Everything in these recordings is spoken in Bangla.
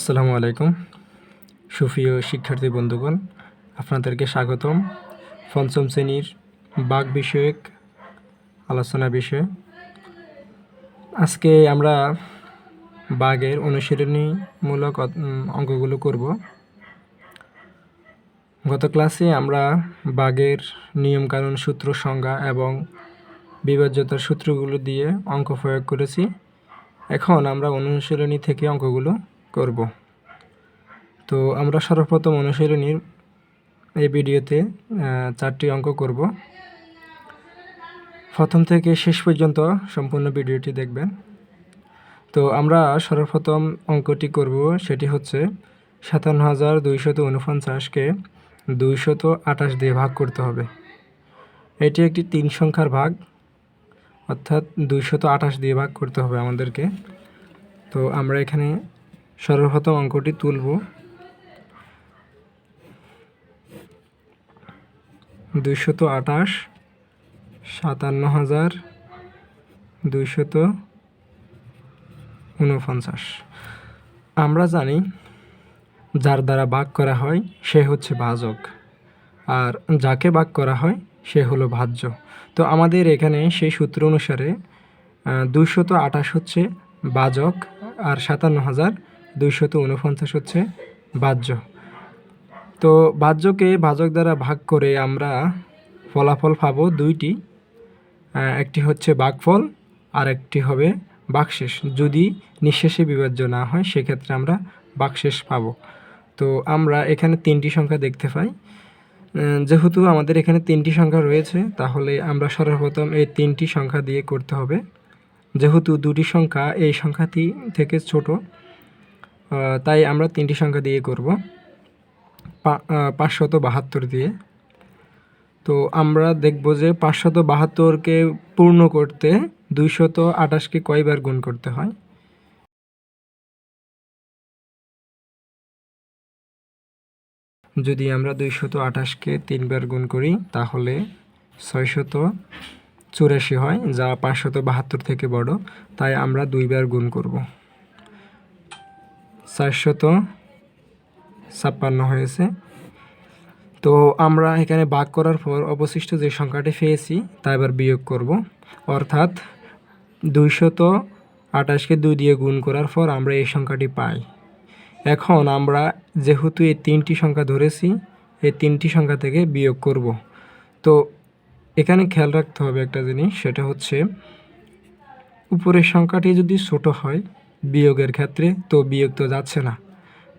আসসালামু আলাইকুম সুপ্রিয় শিক্ষার্থী বন্ধুগণ, আপনাদেরকে স্বাগতম পঞ্চম শ্রেণীর বাগ বিষয়ক আলোচনা বিষয়ে। আজকে আমরা বাগের অনুশীলনীমূলক অঙ্কগুলো করব। গত ক্লাসে আমরা বাগের নিয়মকানুন, সূত্র, সংজ্ঞা এবং বিভাজ্যতার সূত্রগুলো দিয়ে অঙ্ক প্রয়োগ করেছি। এখন আমরা অনুশীলনী থেকে অঙ্কগুলো করব। তো আমরা সর্বপ্রথম অনুশীলনীর এই ভিডিওতে 4টি অঙ্ক করব। প্রথম থেকে শেষ পর্যন্ত সম্পূর্ণ ভিডিওটি দেখবেন। তো আমরা সর্বপ্রথম অঙ্কটি করব, সেটি হচ্ছে 57,249কে 228 দিয়ে ভাগ করতে হবে। এটি একটি 3 সংখ্যার ভাগ, অর্থাৎ 228 দিয়ে ভাগ করতে হবে আমাদেরকে। তো আমরা এখানে সর্বপ্রথম অঙ্কটি তুলব। 228 57,249। আমরা জানি যার দ্বারা ভাগ করা হয় সে হচ্ছে ভাজক, আর যাকে ভাগ করা হয় সে হলো ভাজ্য। তো আমাদের এখানে সেই সূত্র অনুসারে 228 হচ্ছে ভাজক আর 57,249 হচ্ছে ভাজ্য। তো ভাজ্যকে ভাজক দ্বারা ভাগ করে আমরা ফলাফল পাবো দুইটি, একটি হচ্ছে ভাগফল আর একটি হবে ভাগশেষ। যদি নিঃশেষে বিভাজ্য না হয় সেক্ষেত্রে আমরা ভাগশেষ পাবো। তো আমরা এখানে 3টি সংখ্যা দেখতে পাই। যেহেতু আমাদের এখানে 3টি সংখ্যা রয়েছে, তাহলে আমরা সর্বপ্রথম এই 3টি সংখ্যা দিয়ে করতে হবে। যেহেতু 2টি সংখ্যা এই সংখ্যাটি থেকে ছোট, তাই আমরা 3টি সংখ্যা দিয়ে করব, 572 দিয়ে। তো আমরা দেখব যে 572কে পূর্ণ করতে 228কে কয়বার গুণ করতে হয়। যদি আমরা 228কে 3বার গুণ করি তাহলে 684 হয়, যা 572 থেকে বড়, তাই আমরা 2বার গুণ করব। 456 হয়েছে। তো আমরা এখানে ভাগ করার পর অবশিষ্ট যে সংখ্যাটি পেয়েছি তা এবার বিয়োগ করব, অর্থাৎ 228কে 2 দিয়ে গুণ করার পর আমরা এই সংখ্যাটি পাই। এখন আমরা যেহেতু এই 3টি সংখ্যা ধরেছি, এই 3টি সংখ্যা থেকে বিয়োগ করব। তো এখানে খেয়াল রাখতে হবে একটা জিনিস, সেটা হচ্ছে উপরের সংখ্যাটি যদি ছোট হয় বিয়োগের ক্ষেত্রে, তো বিয়োগ তো যাচ্ছে না,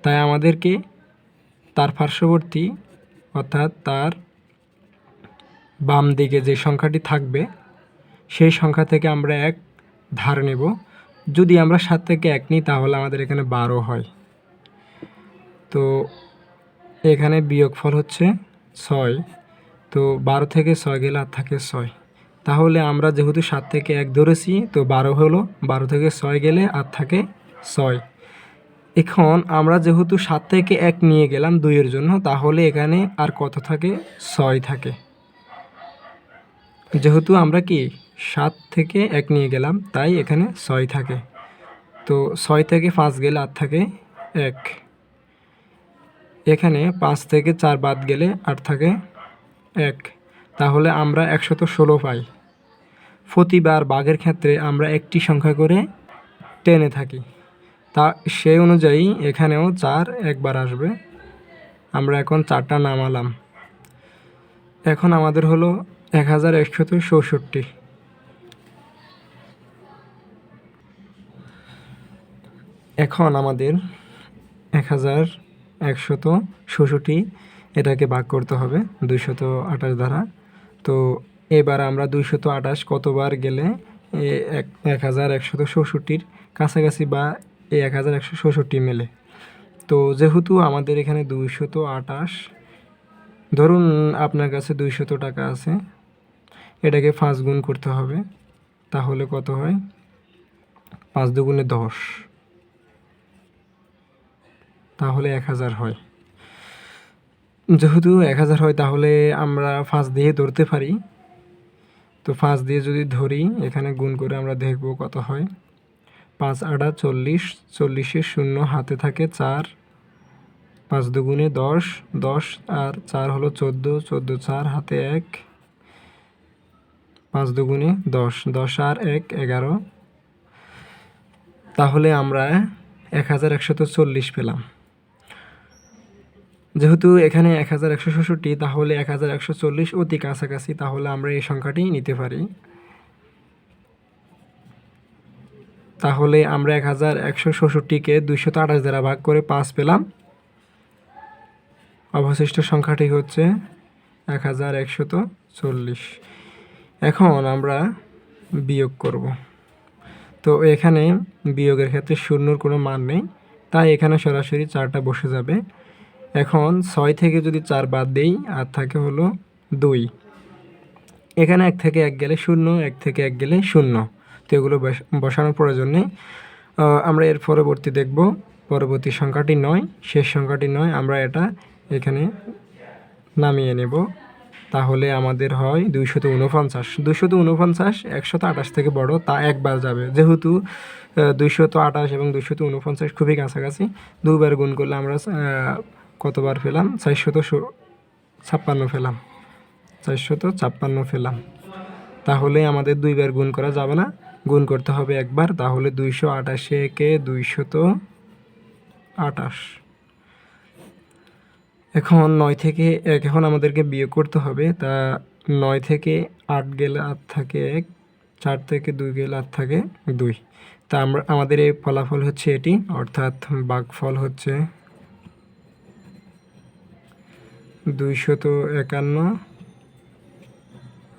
তাই আমাদেরকে তার পার্শ্ববর্তী অর্থাৎ তার বাম দিকে যে সংখ্যাটি থাকবে সেই সংখ্যা থেকে আমরা 1 ধার নেব। যদি আমরা 7 থেকে 1 নিই তাহলে আমাদের এখানে 12 হয়। তো এখানে বিয়োগফল হচ্ছে 6। তো 12 থেকে 6 গেলে আর থাকে 6। তাহলে আমরা যেহেতু 7 থেকে 1 ধরেছি, তো 12 হলো, 12 থেকে 6 গেলে আর থাকে 6। এখন আমরা যেহেতু 7 থেকে 1 নিয়ে গেলাম 2 এর জন্য, তাহলে এখানে আর কত থাকে? 6 থাকে। যেহেতু আমরা কি 7 থেকে 1 নিয়ে গেলাম, তাই এখানে 6 থাকে। তো 6 থেকে 5 গেলে আর থাকে 1। এখানে 5 থেকে 4 বাদ গেলে আর থাকে 1। তাহলে আমরা 116 পাই। প্রতিবার ভাগের ক্ষেত্রে আমরা একটি সংখ্যা করে টেনে থাকি, তা সেই অনুযায়ী এখানেও 4 একবার আসবে। আমরা এখন 4টা নামালাম। এখন আমাদের হলো 1164। এখন আমাদের 1164 এটাকে ভাগ করতে হবে 228 দ্বারা। তো এবার আমরা 228 কতবার গেলে 1164-র কাছাকাছি বা এই 1164 মেলে। তো যেহেতু আমাদের এখানে 228, ধরুন আপনার কাছে 200 টাকা আছে, এটাকে 5 গুণ করতে হবে, তাহলে কত হয়? 5 দুগুণে 10, তাহলে 1000 হয়। যেহেতু 1000 হয় তাহলে আমরা 5 দিয়ে ধরতে পারি। তো 5 দিয়ে যদি ধরি, এখানে গুণ করে আমরা দেখব কত হয়। 5 আটা 40, 40-এ 0 হাতে থাকে 4, 5 দুগুণে 10, 10 আর 4 হলো 14, 14 4 হাতে 1, 5 দুগুণে 10, 10 আর 1 11। তাহলে আমরা 1140 পেলাম। যেহেতু এখানে 1166, তাহলে 1140 অতি কাছাকাছি, তাহলে আমরা এই সংখ্যাটি নিতে পারি। তাহলে আমরা 1166-কে 228 দ্বারা ভাগ করে 5 পেলাম। অবশিষ্ট সংখ্যাটি হচ্ছে 1140। এখন আমরা বিয়োগ করব। তো এখানে বিয়োগের ক্ষেত্রে শূন্যর কোনো মান নেই, তাই এখানে সরাসরি 4টা বসে যাবে। এখন 6 থেকে যদি 4 বাদ দেই আর থাকে হলো 2। এখানে 1 থেকে 1 গেলে 0, 1 থেকে 1 গেলে 0, তো এগুলো বসানোর প্রয়োজন নেই। আমরা এর পরবর্তী দেখব। পরবর্তী সংখ্যাটি 9, শেষ সংখ্যাটি 9। আমরা এটা এখানে নামিয়ে নেব। তাহলে আমাদের হয় 249। 249 128 থেকে বড়, তা একবার যাবে। যেহেতু 228 এবং 249 খুবই কাছাকাছি, দুবার গুণ করলে আমরা কতবার পেলাম? 456 পেলাম। 456 পেলাম। তাহলে আমাদের দুইবার গুণ করা যাবে না, গুণ করতে হবে একবার। তাহলে 288-কে 228। এখন 9 থেকে 1 এখন আমাদেরকে বিয়োগ করতে হবে। তা 9 থেকে 8 গেলে 8 থাকে 1, 4 থেকে 2 গেলে 8 থাকে 2। তা আমাদের এই ফলাফল হচ্ছে এটি, অর্থাৎ ভাগফল হচ্ছে 251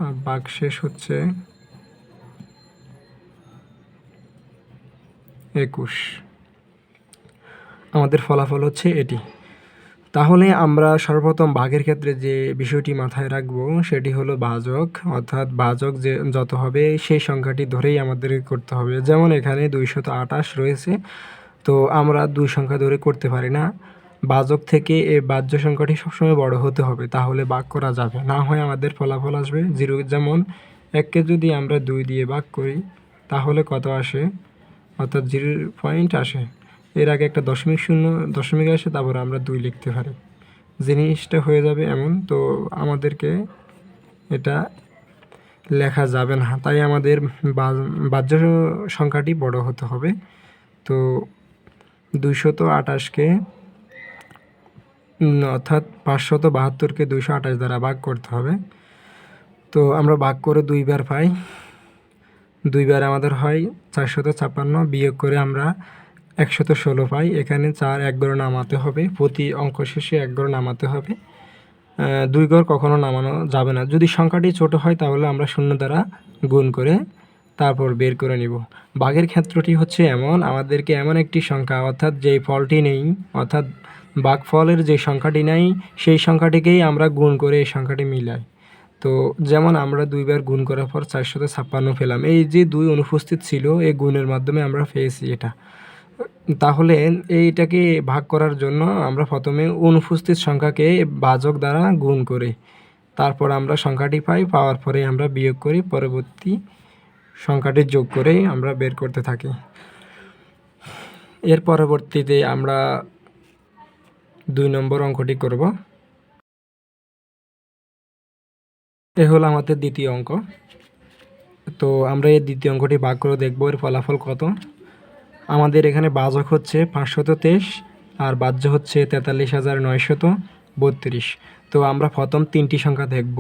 আর ভাগশেষ হচ্ছে 21। আমাদের ফলাফল হচ্ছে এটি। তাহলে আমরা সর্বপ্রথম ভাগের ক্ষেত্রে যে বিষয়টি মাথায় রাখব সেটি হলো ভাজক, অর্থাৎ ভাজক যে যত হবে সেই সংখ্যাটি ধরেই আমাদের করতে হবে। যেমন এখানে 228 রয়েছে, তো আমরা 2 সংখ্যা ধরে করতে পারি না। ভাজক থেকে এই বাহ্য সংখ্যাটি সবসময় বড় হতে হবে, তাহলে ভাগ করা যাবে, না হয় আমাদের ফলাফল আসবে 0। যেমন 1কে যদি আমরা 2 দিয়ে ভাগ করি তাহলে কত আসে? অর্থাৎ 0 পয়েন্ট আসে। এর আগে একটা দশমিক আসে, তারপর আমরা 2 লিখতে পারি, জিনিসটা হয়ে যাবে এমন। তো আমাদেরকে এটা লেখা যাবে না, তাই আমাদের বাহ্য সংখ্যাটি বড় হতে হবে। তো 228-কে অর্থাৎ 572-কে 228 দ্বারা ভাগ করতে হবে। তো আমরা ভাগ করে 2 বার পাই, 2 বার আমাদের হয় 456, বিয়োগ করে আমরা 116 পাই। এখানে 4 এক ঘরে নামাতে হবে, প্রতি অঙ্ক শেষে 1 ঘরে নামাতে হবে। 2 ঘর কখনো নামানো যাবে না। যদি সংখ্যাটি ছোট হয় তাহলে আমরা 0 দ্বারা গুণ করে তারপর বের করে নিব। ভাগের ক্ষেত্রটি হচ্ছে এমন, আমাদেরকে এমন একটি সংখ্যা, অর্থাৎ যেই ফলটি নেই, অর্থাৎ ভাগফলের যে সংখ্যাটি নেই সেই সংখ্যাটিকেই আমরা গুণ করে এই সংখ্যাটি মিলাই। তো যেমন আমরা 2 বার গুণ করার পর 456 পেলাম। এই যে 2 অনুপস্থিত ছিল, এই গুণের মাধ্যমে আমরা পেয়েছি এটা। তাহলে এইটাকে ভাগ করার জন্য আমরা প্রথমে অনুপস্থিত সংখ্যাকে ভাজক দ্বারা গুণ করি, তারপর আমরা সংখ্যাটি পাই, পাওয়ার পরে আমরা বিয়োগ করি, পরবর্তী সংখ্যাটি যোগ করে আমরা বের করতে থাকি। এর পরবর্তীতে আমরা 2 নম্বর অঙ্কটি করব। এ হলো আমাদের দ্বিতীয় অঙ্ক। তো আমরা এই দ্বিতীয় অঙ্কটি ভাগ করে দেখব এর ফলাফল কত। আমাদের এখানে ভাজক হচ্ছে 523 আর বাহ্য হচ্ছে 43,932। তো আমরা প্রথম 3টি সংখ্যা দেখব।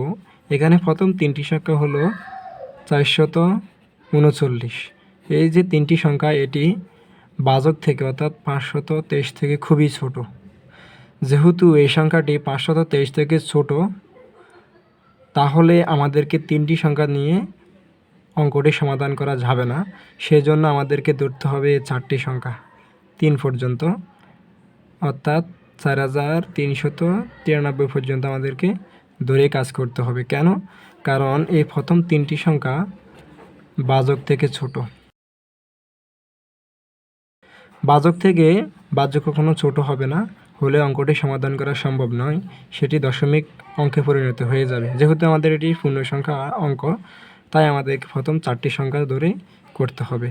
এখানে প্রথম 3টি সংখ্যা হলো 439। এই যে 3টি সংখ্যা, এটি ভাজক থেকে অর্থাৎ 523 থেকে খুবই ছোট। যেহেতু এই সংখ্যাটি 523 থেকে ছোট, তাহলে আমাদেরকে 3টি সংখ্যা নিয়ে অঙ্কটি সমাধান করা যাবে না। সেজন্য আমাদেরকে ধরতে হবে 4টি সংখ্যা 3 পর্যন্ত, অর্থাৎ 4393 পর্যন্ত আমাদেরকে ধরে কাজ করতে হবে। কেন? কারণ এই প্রথম 3টি সংখ্যা ভাজক থেকে ছোট। ভাজক থেকে ভাজ্য কখনো ছোট হবে না, হলে অঙ্কটি সমাধান করা সম্ভব নয়, সেটি দশমিক অঙ্কে পরিণত হয়ে যাবে। যেহেতু আমাদের এটি পূর্ণ সংখ্যা অঙ্ক, তাই আমাদেরকে প্রথম 4টি সংখ্যা ধরে করতে হবে।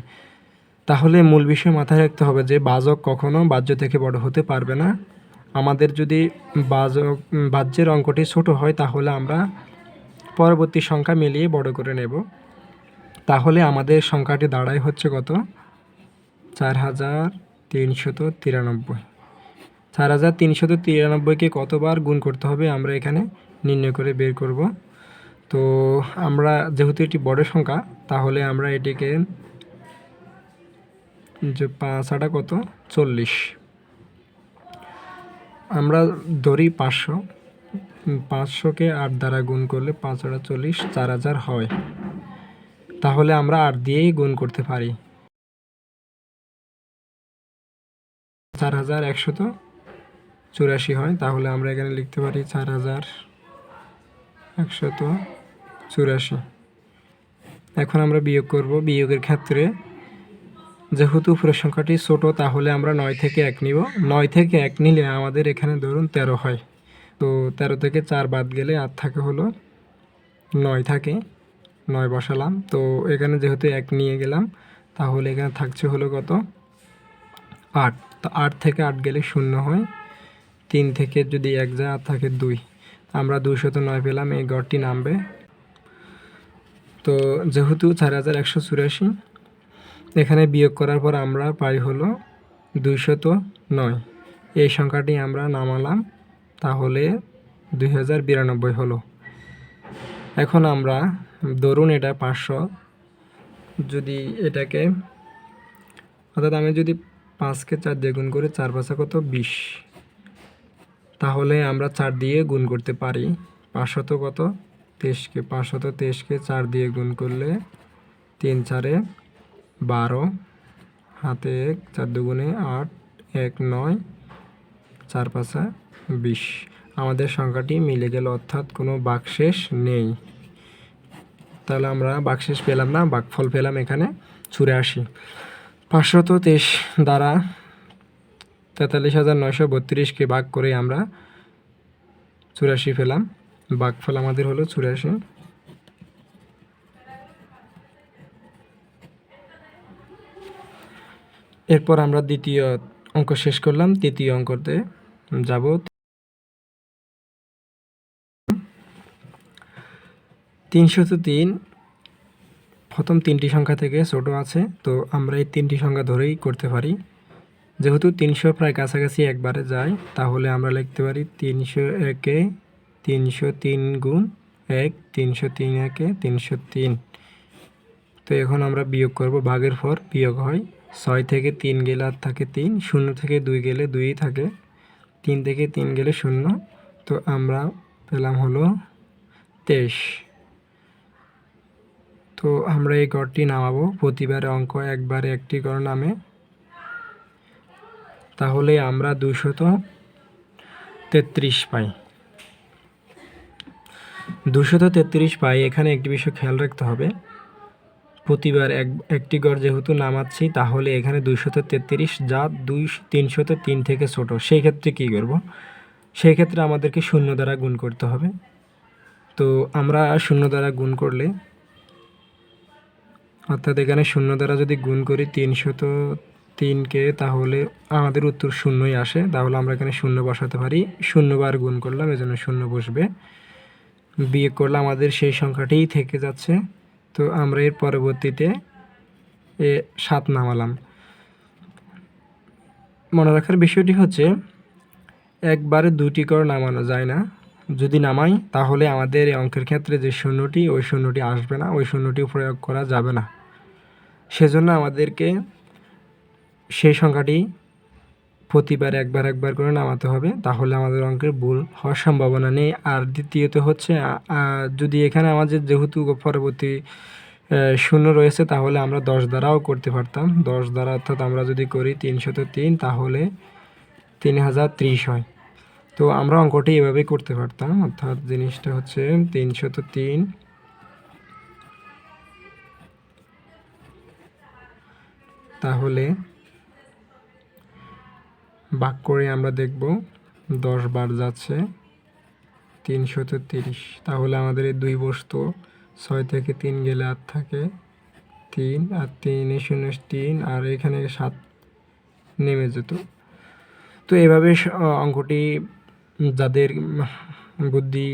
তাহলে মূল বিষয় মাথায় রাখতে হবে যে বাজক কখনো বাহ্য থেকে বড় হতে পারবে না। আমাদের যদি বাহ্যের অঙ্কটি ছোট হয় তাহলে আমরা পরবর্তী সংখ্যা মিলিয়ে বড় করে নেব। তাহলে আমাদের সংখ্যাটি দাঁড়ায় হচ্ছে কত? 4393। 4393কে কতবার গুণ করতে হবে আমরা এখানে নির্ণয় করে বের করব। তো আমরা যেহেতু এটি বড় সংখ্যা, তাহলে আমরা এটিকে যে 5 কত 40, আমরা ধরি 500। 500কে 8 দ্বারা গুণ করলে 5 40, 4000 হয়। তাহলে আমরা 8 দিয়েই গুণ করতে পারি। 4184 হয়। তাহলে আমরা এখানে লিখতে পারি 4184। এখন আমরা বিয়োগ করব। বিয়োগের ক্ষেত্রে যেহেতু উপরের সংখ্যাটি ছোট, তাহলে আমরা 9 থেকে 1 নিব। 9 থেকে 1 নিলে আমাদের এখানে ধরুন 13 হয়। তো 13 থেকে 4 বাদ গেলে আর থাকে হলো 9 থাকে। 9 বসালাম। তো এখানে যেহেতু 1 নিয়ে গেলাম, তাহলে এখানে থাকছে হলো কত? 8। তো 8 থেকে 8 গেলে 0 হয়। 3 থেকে যদি 1 যায় আর থাকে 2। আমরা 209 পেলাম, এই গড়টি নামবে। তো যেহেতু 4184, এখানে বিয়োগ করার পর আমরা পাই হলো 209। এই সংখ্যাটি আমরা নামালাম, তাহলে 2092 হলো। এখন আমরা ধরুন এটা 500, যদি এটাকে অর্থাৎ আমি যদি 5কে 4 দিয়ে গুণ করি, 4 5 কত 20, তাহলে আমরা 4 দিয়ে গুণ করতে পারি। 500 কত 23কে 523কে 4 দিয়ে গুণ করলে 3 4 12, হাতে 1, 4 দুগুণে 8, 1 9, 4 5 20। আমাদের সংখ্যাটি মিলে গেল, অর্থাৎ কোনো ভাগশেষ নেই। তাহলে আমরা ভাগশেষ পেলাম না, ভাগফল পেলাম এখানে 84। 523 দ্বারা 43,932কে ভাগ করে আমরা 84 পেলাম। ভাগফল আমাদের হলো 84। এরপর আমরা দ্বিতীয় অঙ্ক শেষ করলাম। তৃতীয় অঙ্কতে যাব। 303 প্রথম 3টি সংখ্যা থেকে ছোট আছে, তো আমরা এই 3টি সংখ্যা ধরেই করতে পারি। যেহেতু 300 প্রায় কাছাকাছি একবারে যায়, তাহলে আমরা লিখতে পারি 301-এ 303 গুণ 1, 303-এ 303। তো এখন আমরা বিয়োগ করব। ভাগের পর বিয়োগ হয়। 6 থেকে 3 গেলে আর থাকে 3, 0 থেকে 2 গেলে 2ই থাকে, 3 থেকে 3 গেলে 0। তো আমরা পেলাম হলো 23। তো আমরা এই গড়টি নামাবো। প্রতিবারে অঙ্ক একবারে একটি গড় নামে, তাহলে আমরা 233 পাই। 233 পাই। এখানে একটি বিষয় খেয়াল রাখতে হবে, প্রতিবার একটি গড় যেহেতু নামাচ্ছি, তাহলে এখানে 233 যা 303 থেকে ছোট। সেই ক্ষেত্রে কী করব? সেই ক্ষেত্রে আমাদেরকে 0 দ্বারা গুণ করতে হবে। তো আমরা 0 দ্বারা গুণ করলে, অর্থাৎ এখানে 0 দ্বারা যদি গুণ করি 303কে, তাহলে আমাদের উত্তর 0ই আসে। তাহলে আমরা এখানে 0 বসাতে পারি। 0 বার গুণ করলাম, এজন্য 0 বসবে। বিয়োগ করলে আমাদের সেই সংখ্যাটিই থেকে যাচ্ছে। তো আমরা এর পরবর্তীতে 7 নামালাম। মনে রাখার বিষয়টি হচ্ছে, একবারে 2টি গড় নামানো যায় না। যদি নামাই, তাহলে আমাদের এই অঙ্কের ক্ষেত্রে যে শূন্যটি, ওই শূন্যটি আসবে না, ওই শূন্যটি প্রয়োগ করা যাবে না। সেজন্য আমাদেরকে সেই সংখ্যাটি প্রতিবার একবার করে নামাতে হবে, তাহলে আমাদের অঙ্কের ভুল হওয়ার সম্ভাবনা নেই। আর দ্বিতীয়ত হচ্ছে, যদি এখানে আমাদের যেহেতু পরবর্তী 0 রয়েছে, তাহলে আমরা 10 দ্বারাও করতে পারতাম। 10 দ্বারা, অর্থাৎ আমরা যদি করি 303, তাহলে 3030 হয়। তো আমরা অঙ্কটি এভাবেই করতে পারতাম। অর্থাৎ জিনিসটা হচ্ছে 303, তাহলে ভাগ করে আমরা দেখব 10 বার যাচ্ছে 330। তাহলে আমাদের এই 2 বসতো, 6 থেকে 3 গেলে আর থাকে 3 আর 3 0 3 আর এখানে 7 নেমে যেত। তো এভাবে অঙ্কটি যাদের বুদ্ধি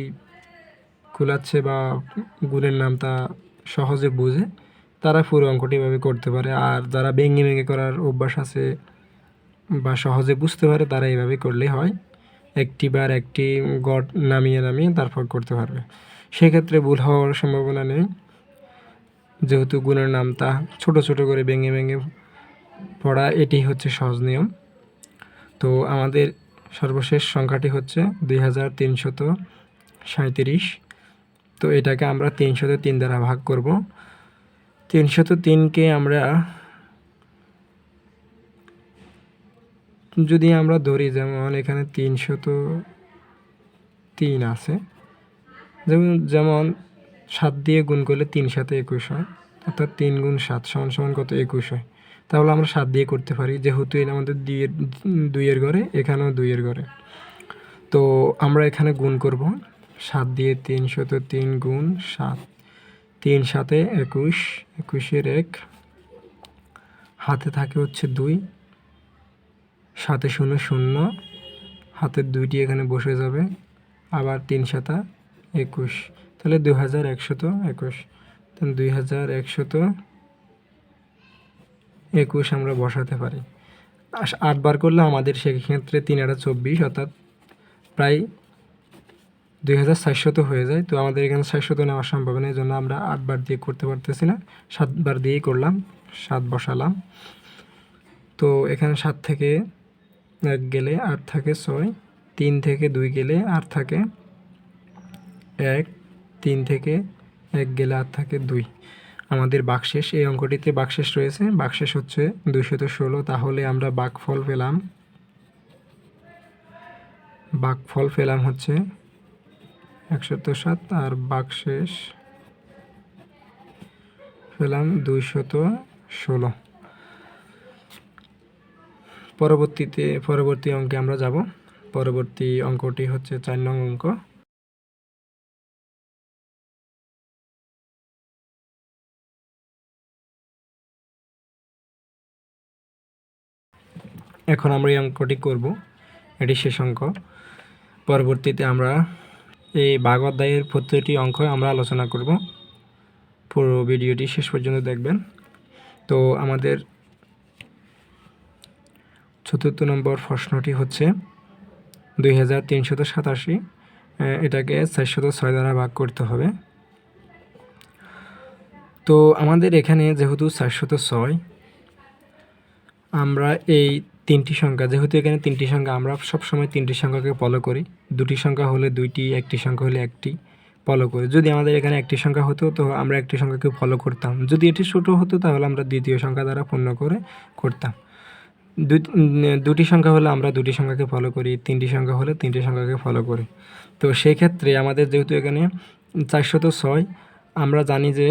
কুলাচ্ছে বা গুণের নামটা সহজে বোঝে তারা পুরো অঙ্কটি এভাবে করতে পারে, আর যারা ভেঙে ভেঙে করার অভ্যাস আছে বা সহজে বুঝতে পারে তারা এইভাবে করলেই হয়, একটি বার একটি গড় নামিয়ে নামিয়ে তারপর করতে পারবে, সেক্ষেত্রে ভুল হওয়ার সম্ভাবনা নেই, যেহেতু গুণের নামটা ছোট ছোট করে ভেঙে ভেঙে পড়া এটি হচ্ছে সহজ নিয়ম। তো আমাদের সর্বশেষ সংখ্যাটি হচ্ছে 2337। তো এটাকে আমরা 303 দ্বারা ভাগ করব। 303কে আমরা যদি আমরা ধরি, যেমন এখানে 303 আছে, যেমন 7 দিয়ে গুণ করলে 3 7 21 হয়, অর্থাৎ 3 গুণ 7 সমান সমান কত 21 হয়। তাহলে আমরা 7 দিয়ে করতে পারি, যেহেতু এটা আমাদের 2-এর ঘরে, এখানেও 2-এর ঘরে। তো আমরা এখানে গুণ করব 7 দিয়ে 303 গুণ 7, 3 7 21, 21-এর 1, হাতে থাকে হচ্ছে 2, 7 0 0, হাতের 2টি এখানে বসে যাবে, আবার 3 7 21, তাহলে 2121, 2121 আমরা বসাতে পারি। 8 বার করলে আমাদের সেক্ষেত্রে 3 8 24, অর্থাৎ প্রায় 2400 হয়ে যায়। তো আমাদের এখানে 400 নেওয়া সম্ভব না, এই জন্য আমরা 8 বার দিয়ে করতে পারতেছি না, 7 বার দিয়েই করলাম, 7 বসালাম। তো এখানে 7 থেকে 1 গেলে 8 থাকে 6, 3 থেকে 2 গেলে 8 থাকে 1, 3 থেকে 1 গেলে 8 থাকে 2। আমাদের বাকশেষ, এই অঙ্কটিতে বাকশেষ রয়েছে, বাকশেষ হচ্ছে 216। তাহলে আমরা বাকফল পেলাম হচ্ছে 107, আর বাকশেষ পেলাম 216। পরবর্তী অঙ্কে আমরা যাব। পরবর্তী অঙ্কটি হচ্ছে 4 নং অঙ্ক। এখন আমরা এই অঙ্কটি করব, এটি শেষ অঙ্ক। পরবর্তীতে আমরা এই ভাগ অধ্যায়ের প্রত্যেকটি অঙ্ক আমরা আলোচনা করব, পুরো ভিডিওটি শেষ পর্যন্ত দেখবেন। তো আমাদের 4র্থ নম্বর প্রশ্নটি হচ্ছে 2387, এটাকে 406 দ্বারা ভাগ করতে হবে। তো আমাদের এখানে যেহেতু 406, আমরা এই 3টি সংখ্যা, যেহেতু এখানে 3টি সংখ্যা, আমরা সবসময় 3টি সংখ্যাকে ফলো করি, 2টি সংখ্যা হলে 2টি, 1টি সংখ্যা হলে 1টি ফলো করি। যদি আমাদের এখানে 1টি সংখ্যা হতো তো আমরা 1টি সংখ্যাকে ফলো করতাম, যদি এটি ছোটো হতো তাহলে আমরা দ্বিতীয় সংখ্যা দ্বারা পূর্ণ করে করতাম। 2টি সংখ্যা হলে আমরা 2টি সংখ্যাকে ফলো করি, 3টি সংখ্যা হলে 3টি সংখ্যাকে ফলো করি। তো সেই ক্ষেত্রে আমাদের যেহেতু এখানে 406, আমরা জানি যে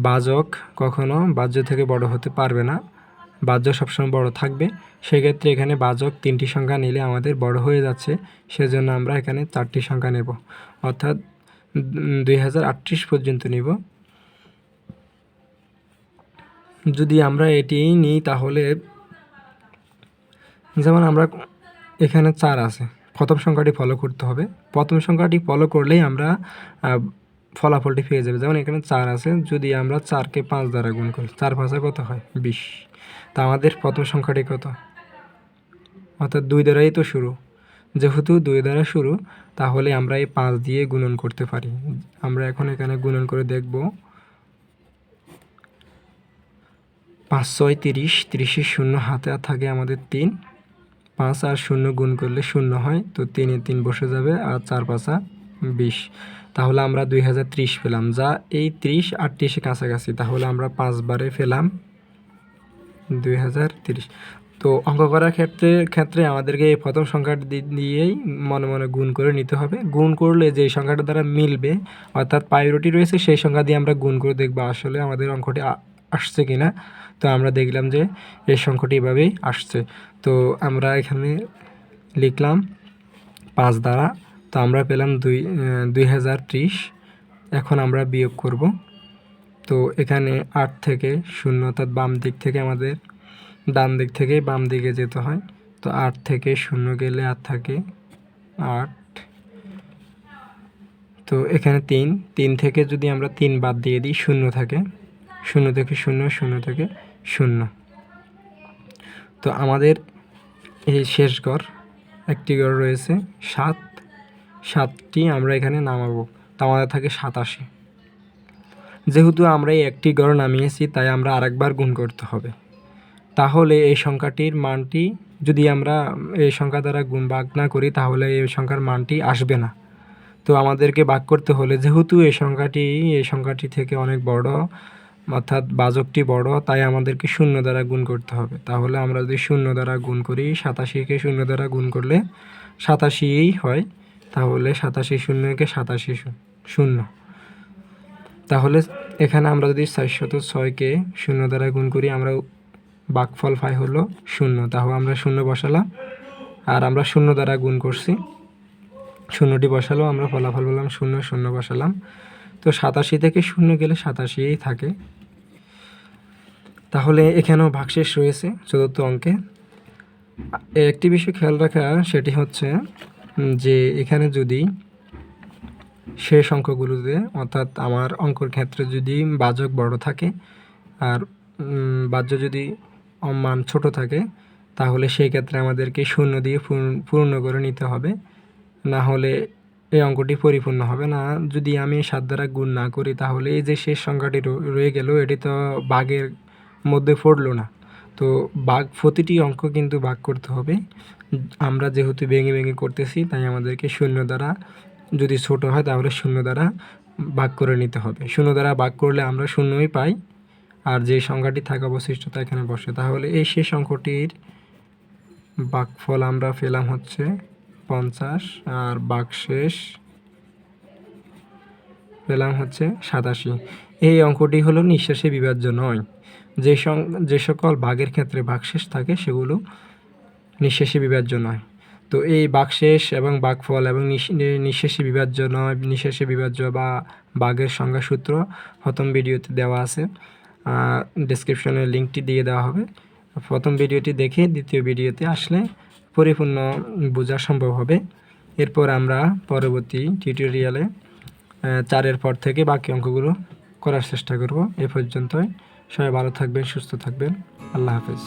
বাজক কখনো বাহ্য থেকে বড় হতে পারবে না, বাহ্য সবসময় বড় থাকবে। সেক্ষেত্রে এখানে বাজক 3টি সংখ্যা নিলে আমাদের বড় হয়ে যাচ্ছে, সেজন্য আমরা এখানে 4টি সংখ্যা নেব, অর্থাৎ 2038 পর্যন্ত নিব। যদি আমরা এটি নিই তাহলে, যেমন আমরা এখানে 4 আছে, প্রথম সংখ্যাটি ফলো করতে হবে, প্রথম সংখ্যাটি ফলো করলেই আমরা ফলাফলটি পেয়ে যাবে। যেমন এখানে 4 আছে, যদি আমরা 4কে 5 দ্বারা গুণ করি, 4 5 কত হয় 20। তা আমাদের প্রথম সংখ্যাটি কত, অর্থাৎ 2 দ্বারাই তো শুরু, যেহেতু 2 দ্বারা শুরু তাহলে আমরা এই 5 দিয়ে গুণন করতে পারি। আমরা এখন এখানে গুণন করে দেখব, 5 6 30, 30-এর 0 হাতে আর থাকে আমাদের 3, 5 আর 0 গুণ করলে 0 হয়, তো 3 এ 3 বসে যাবে, আর 4 5 20। তাহলে আমরা 2030 পেলাম, যা এই 30 আর 30-এর কাছাকাছি। তাহলে আমরা 5 বারে পেলাম 2030। তো অঙ্ক করার ক্ষেত্রে আমাদেরকে এই প্রথম সংখ্যাটি দিয়েই মনে মনে গুণ করে নিতে হবে। গুণ করলে যে সংখ্যাটা দ্বারা মিলবে, অর্থাৎ প্রায়োরিটি রয়েছে, সেই সংখ্যা দিয়ে আমরা গুণ করে দেখব আসলে আমাদের অঙ্কটি আসছে কিনা। তো আমরা দেখলাম যে এই সংখ্যাটি এভাবেই আসছে। তো আমরা এখানে লিখলাম 5 দ্বারা, তো আমরা পেলাম 2030। এখন আমরা বিয়োগ করব। তো এখানে 8 থেকে 0 অর্থাৎ বাম দিক থেকে আমাদের ডান দিক থেকে বাম দিকে যেতে হয়। তো 8 থেকে 0 গেলে আর থাকে 8। তো এখানে 3 থেকে যদি আমরা 3 বাদ দিয়ে দিই 0 থাকে, 0 থেকে 0, 0 থেকে 0। তো আমাদের এই শেষ ঘর একটি ঘর রয়েছে 7টি আমরা এখানে নামাবো। তো আমাদের থাকে 87। যেহেতু আমরা এই একটি ঘর নামিয়েছি তাই আমরা আরেকবার গুণ করতে হবে। তাহলে এই সংখ্যাটির মানটি যদি আমরা এই সংখ্যা দ্বারা ভাগ না করি তাহলে এই সংখ্যার মানটি আসবে না। তো আমাদেরকে ভাগ করতে হলে, যেহেতু এই সংখ্যাটি থেকে অনেক বড় অর্থাৎ বাজকটি বড়, তাই আমাদেরকে 0 দ্বারা গুণ করতে হবে। তাহলে আমরা যদি 0 দ্বারা গুণ করি, 87কে 0 দ্বারা গুণ করলে 87ই হয়। তাহলে 87 0কে 87 0। তাহলে এখানে আমরা যদি 406কে 0 দ্বারা গুণ করি, আমরা ভাগফল পাই হলো 0। তাহলে আমরা 0 বসালাম, আর আমরা 0 দ্বারা গুণ করছি, 0টি বসালো, আমরা ফলাফল বললাম 0 0 বসালাম। তো 87 থেকে 0 গেলে 87ই থাকে। তাহলে এখানেও ভাগশেষ রয়েছে চতুর্থ অঙ্কে। একটি বিষয় খেয়াল রাখা, সেটি হচ্ছে যে এখানে যদি শেষ অঙ্কগুলোতে অর্থাৎ আমার অঙ্কর ক্ষেত্রে যদি বাজক বড় থাকে আর বাহ্য যদি মান ছোট থাকে, তাহলে সেই ক্ষেত্রে আমাদেরকে 0 দিয়ে পূর্ণ করে নিতে হবে, না হলে এই অঙ্কটি পরিপূর্ণ হবে না। যদি আমি 7 দ্বারা গুণ না করি তাহলে এই যে শেষ সংখ্যাটি রয়ে গেল, এটি তো ভাগের মধ্যে পড়লো না। তো প্রতিটি অঙ্ক কিন্তু ভাগ করতে হবে। আমরা যেহেতু ভেঙে ভেঙে করতেছি তাই আমাদেরকে 0 দ্বারা, যদি ছোট হয় তাহলে 0 দ্বারা ভাগ করে নিতে হবে। 0 দ্বারা ভাগ করলে আমরা 0ই পাই, আর যে সংখ্যাটি থাকা অবশিষ্টতা এখানে বসে। তাহলে এই শেষ অঙ্কটির ভাগফল আমরা পেলাম হচ্ছে 50, আর ভাগশেষ পেলাম হচ্ছে 87। এই অঙ্কটি হলো নিঃশেষে বিভাজ্য নয়। যে সকল ভাগের ক্ষেত্রে ভাগশেষ থাকে সেগুলো নিঃশেষে বিভাজ্য নয়। তো এই ভাগশেষ এবং ভাগফল এবং নিঃশেষে বিভাজ্য নয়, নিঃশেষে বিভাজ্য বা ভাগের সংজ্ঞা সূত্র প্রথম ভিডিওতে দেওয়া আছে, ডেসক্রিপশনে লিঙ্কটি দিয়ে দেওয়া হবে। প্রথম ভিডিওটি দেখে দ্বিতীয় ভিডিওতে আসলে পরিপূর্ণ বোঝা সম্ভব হবে। এরপর আমরা পরবর্তী টিউটোরিয়ালে 4-এর পর থেকে বাকি অঙ্কগুলো করার চেষ্টা করব। এ পর্যন্তই, সবাই ভালো থাকবেন, সুস্থ থাকবেন। আল্লাহ হাফেজ।